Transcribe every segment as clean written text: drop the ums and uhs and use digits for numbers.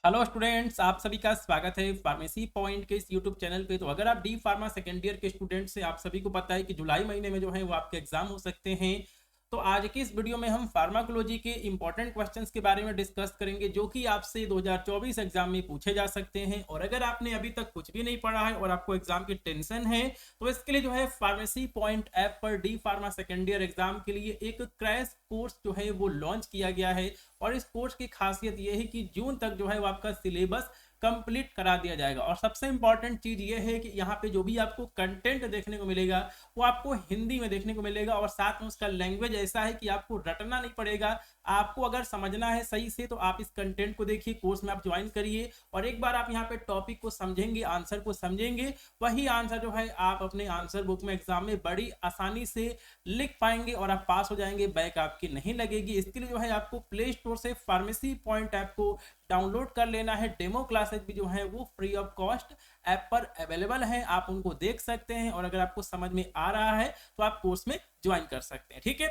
Hello students, आप सभी का स्वागत है फार्मेसी पॉइंट के इस यूट्यूब चैनल पे। तो अगर आप डी फार्मा सेकेंड ईयर के स्टूडेंट्स से, आप सभी को पता है कि जुलाई महीने में जो है वो आपके एग्जाम हो सकते हैं। तो आज की इस वीडियो में हम फार्माकोलॉजी के इंपॉर्टेंट क्वेश्चंस के बारे में डिस्कस करेंगे जो कि आपसे 2024 एग्जाम में पूछे जा सकते हैं। और अगर आपने अभी तक कुछ भी नहीं पढ़ा है और आपको एग्जाम की टेंशन है, तो इसके लिए जो है फार्मेसी पॉइंट ऐप पर D pharma second year exam के लिए एक क्रैश कोर्स जो है वो लॉन्च किया गया है। और इस कोर्स की खासियत यह है कि जून तक जो है वो आपका सिलेबस कंप्लीट करा दिया जाएगा। और सबसे इंपॉर्टेंट चीज ये है कि यहाँ पे जो भी आपको कंटेंट देखने को मिलेगा वो आपको हिंदी में देखने को मिलेगा, और साथ में उसका लैंग्वेज ऐसा है कि आपको रटना नहीं पड़ेगा। आपको अगर समझना है सही से तो आप इस कंटेंट को देखिए, कोर्स में आप ज्वाइन करिए, और एक बार आप यहाँ पे टॉपिक को समझेंगे, आंसर को समझेंगे, वही आंसर जो है आप अपने आंसर बुक में एग्जाम में बड़ी आसानी से लिख पाएंगे और आप पास हो जाएंगे, बैक आपकी नहीं लगेगी। इसके लिए जो है आपको प्ले स्टोर से फार्मेसी पॉइंट ऐप को डाउनलोड कर लेना है। डेमो क्लासेस भी जो है वो फ्री ऑफ कॉस्ट ऐप पर अवेलेबल है, आप उनको देख सकते हैं, और अगर आपको समझ में आ रहा है तो आप कोर्स में ज्वाइन कर सकते हैं। ठीक है,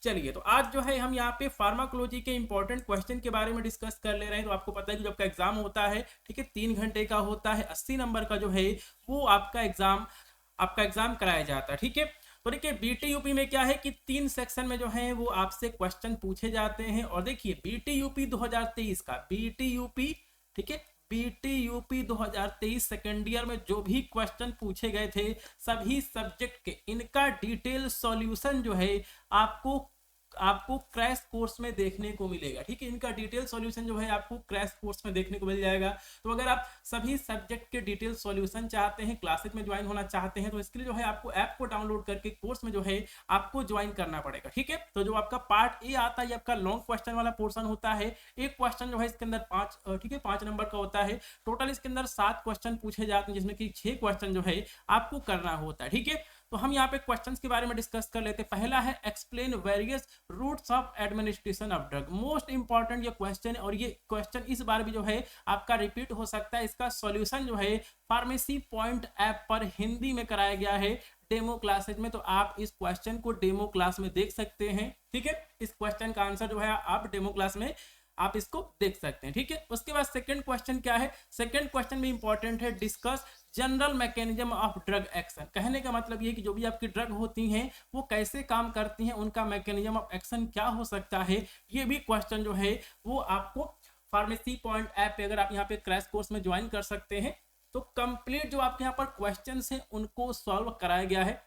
चलिए तो आज जो है हम यहाँ पे फार्माकोलॉजी के इंपॉर्टेंट क्वेश्चन के बारे में डिस्कस कर ले रहे हैं। तो आपको पता है कि जब का एग्जाम होता है, ठीक है, 3 घंटे का होता है, 80 नंबर का जो है वो आपका एग्जाम कराया जाता है। ठीक है, तो देखिए बीटी यूपी में क्या है कि 3 सेक्शन में जो है वो आपसे क्वेश्चन पूछे जाते हैं। और देखिए बीटी यूपी 2023 का बीटी यूपी, ठीक है, बीटी यूपी 2023 सेकेंड ईयर में जो भी क्वेश्चन पूछे गए थे सभी सब्जेक्ट के, इनका डिटेल सॉल्यूशन जो है आपको आपको क्रैश कोर्स में देखने को मिलेगा। ठीक है, इनका डिटेल सॉल्यूशन जो है आपको क्रैश कोर्स में देखने को मिल जाएगा। तो अगर आप सभी सब्जेक्ट के डिटेल सॉल्यूशन चाहते हैं, क्लासेस में ज्वाइन होना चाहते हैं, तो इसके लिए जो है आपको ऐप को डाउनलोड करके कोर्स में जो है आपको ज्वाइन करना पड़ेगा। ठीक है, तो जो आपका पार्ट ए आता है, आपका लॉन्ग क्वेश्चन वाला पोर्शन होता है। एक क्वेश्चन जो है इसके अंदर 5, ठीक है, 5 नंबर का होता है। टोटल इसके अंदर 7 क्वेश्चन पूछे जाते हैं, जिसमें कि 6 क्वेश्चन जो है आपको करना होता है। ठीक है, तो हम यहाँ पे क्वेश्चंस के बारे में डिस्कस कर लेते हैं। पहला है explain various routes of administration of drug. Most important ये क्वेश्चन है, और ये क्वेश्चन इस बार भी जो है आपका रिपीट हो सकता है। इसका सॉल्यूशन जो है फार्मेसी पॉइंट ऐप पर हिंदी में कराया गया है डेमो क्लासेज में। तो आप इस क्वेश्चन को डेमो क्लास में देख सकते हैं। ठीक है, इस क्वेश्चन का आंसर जो है आप डेमो क्लास में आप इसको देख सकते हैं। ठीक है, उसके बाद सेकंड क्वेश्चन क्या है, सेकंड क्वेश्चन भी इंपॉर्टेंट है, discuss general mechanism of drug action. कहने का मतलब ये कि जो भी आपकी ड्रग होती हैं वो कैसे काम करती हैं, उनका मैकेनिज्म ऑफ एक्शन क्या हो सकता है, ये भी क्वेश्चन जो है वो आपको फार्मेसी पॉइंट ऐप पे, अगर आप यहाँ पे क्रैश कोर्स में ज्वाइन कर सकते हैं, तो कंप्लीट जो आपके यहाँ पर क्वेश्चन हैं उनको सॉल्व कराया गया है।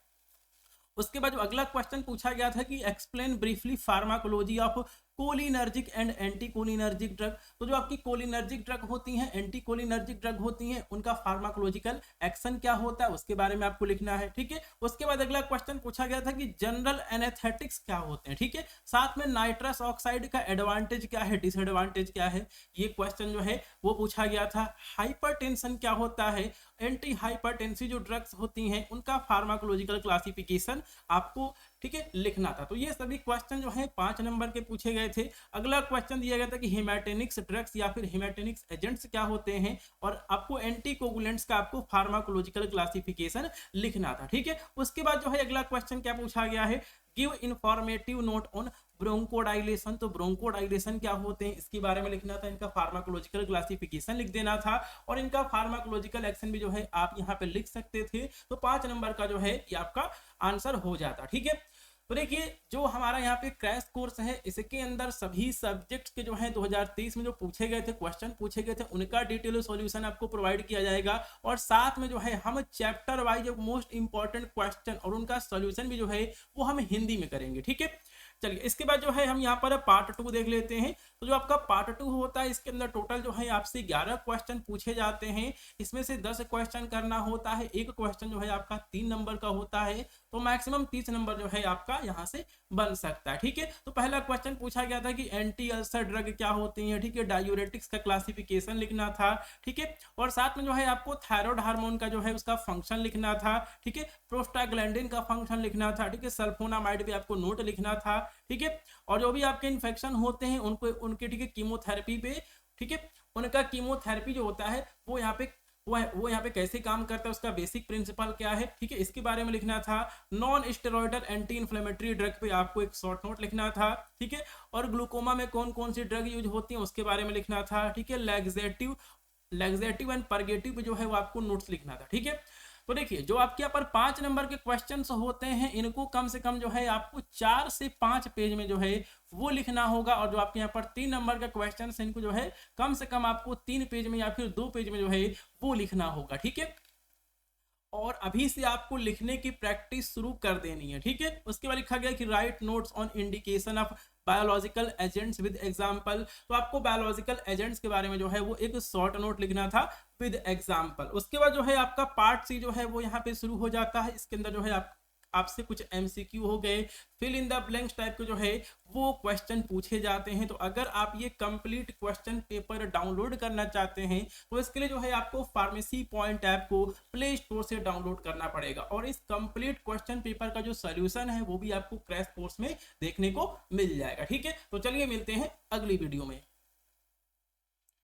उसके बाद जो अगला क्वेश्चन पूछा गया था कि explain briefly pharmacology of cholinergic and anti cholinergic drug. तो जो आपकी कोलिनर्जिक ड्रग होती हैं, एंटी कोलिनर्जिक ड्रग होती हैं, उनका फार्माकोलॉजिकल एक्शन क्या होता है उसके बारे में आपको लिखना है। ठीक है, उसके बाद अगला क्वेश्चन पूछा गया था कि जनरल एनेस्थेटिक्स क्या होते हैं। ठीक है, साथ में नाइट्रस ऑक्साइड का एडवांटेज क्या है, डिसएडवांटेज क्या है, ये क्वेश्चन जो है वो पूछा गया था। हाइपरटेंशन क्या होता है, एंटी हाइपरटेंसिव जो ड्रग्स होती हैं उनका फार्माकोलॉजिकल क्लासिफिकेशन आपको, ठीक है, लिखना था। तो ये सभी क्वेश्चन जो है 5 नंबर के पूछे गए थे। अगला क्वेश्चन दिया गया था कि हेमाटेनिक्स ड्रग्स या फिर हेमाटेनिक्स एजेंट्स क्या होते हैं, और आपको एंटीकोगुलेंट्स का आपको फार्माकोलॉजिकल क्लासिफिकेशन लिखना था। ठीक है, उसके बाद जो है अगला क्वेश्चन क्या पूछा गया है, गिव इंफॉर्मेटिव नोट ऑन ब्रोंकोडाइलेशन। तो ब्रोंकोडाइलेशन क्या होते हैं इसके बारे में लिखना था, इनका फार्माकोलॉजिकल क्लासिफिकेशन लिख देना था, और इनका फार्माकोलॉजिकल एक्शन भी जो है आप यहाँ पे लिख सकते थे। तो 5 नंबर का जो है ये आपका आंसर हो जाता। ठीक है, तो देखिए जो हमारा यहाँ पे क्रैश कोर्स है इसके अंदर सभी सब्जेक्ट्स के जो है 2023 में जो पूछे गए थे, क्वेश्चन पूछे गए थे, उनका डिटेल सॉल्यूशन आपको प्रोवाइड किया जाएगा, और साथ में जो है हम chapter wise most important question और उनका सॉल्यूशन भी जो है वो हम हिंदी में करेंगे। ठीक है, चलिए इसके बाद जो है हम यहाँ पर पार्ट 2 देख लेते हैं। तो जो आपका पार्ट 2 होता है इसके अंदर टोटल जो है आपसे 11 क्वेश्चन पूछे जाते हैं, इसमें से 10 क्वेश्चन करना होता है, एक क्वेश्चन जो है आपका 3 नंबर का होता है, तो मैक्सिमम 30 नंबर जो है आपका यहाँ से बन सकता है। ठीक है, तो पहला क्वेश्चन पूछा गया था कि एंटी अल्सर ड्रग क्या होती है। ठीक है, डायूरेटिक्स का क्लासिफिकेशन लिखना था। ठीक है, और साथ में जो है आपको थायराइड हार्मोन का जो है उसका फंक्शन लिखना था। ठीक है, प्रोस्टाग्लैंडिन का फंक्शन लिखना था। ठीक है, सल्फोनामाइड भी आपको नोट लिखना था। ठीक है, और जो भी आपके इन्फेक्शन होते हैं उनको उनके, ठीक है, कीमोथेरेपी पे, ठीक है, उनका कीमोथेरेपी जो होता है वो यहाँ पे वो यहाँ पे कैसे काम करता है, उसका बेसिक प्रिंसिपल क्या है, ठीक है, इसके बारे में लिखना था। Non steroidal anti inflammatory drug पे आपको एक शॉर्ट नोट लिखना था, ठीक है, और ग्लूकोमा में कौन कौन सी ड्रग यूज होती है उसके बारे में लिखना था, ठीक है। लैक्सेटिव एंड परगेटिव पे जो है वो आपको नोट्स लिखना था, ठीक है। तो देखिए जो आपके यहाँ पर 5 नंबर के क्वेश्चंस होते हैं, इनको कम से कम जो है आपको 4 से 5 पेज में जो है वो लिखना होगा, और जो आपके यहाँ पर 3 नंबर का क्वेश्चन है इनको जो है कम से कम आपको 3 पेज में या फिर 2 पेज में जो है वो लिखना होगा, ठीक है। और अभी से आपको लिखने की प्रैक्टिस शुरू कर देनी है, ठीक है। उसके बाद लिखा गया कि right notes on indication of biological agents with example. तो आपको बायोलॉजिकल एजेंट्स के बारे में जो है वो एक शॉर्ट नोट लिखना था विद एग्जांपल। उसके बाद जो है आपका पार्ट सी जो है वो यहाँ पे शुरू हो जाता है। इसके अंदर जो है आपसे कुछ एमसीक्यू हो गए, fill in the blanks type के जो है वो क्वेश्चन पूछे जाते हैं। तो अगर आप ये कंप्लीट क्वेश्चन पेपर डाउनलोड करना चाहते हैं तो इसके लिए जो है आपको फार्मेसी पॉइंट ऐप को प्ले स्टोर से डाउनलोड करना पड़ेगा, और इस कंप्लीट क्वेश्चन पेपर का जो सोल्यूशन है वो भी आपको क्रैश कोर्स में देखने को मिल जाएगा, ठीक है। तो चलिए मिलते हैं अगली वीडियो में।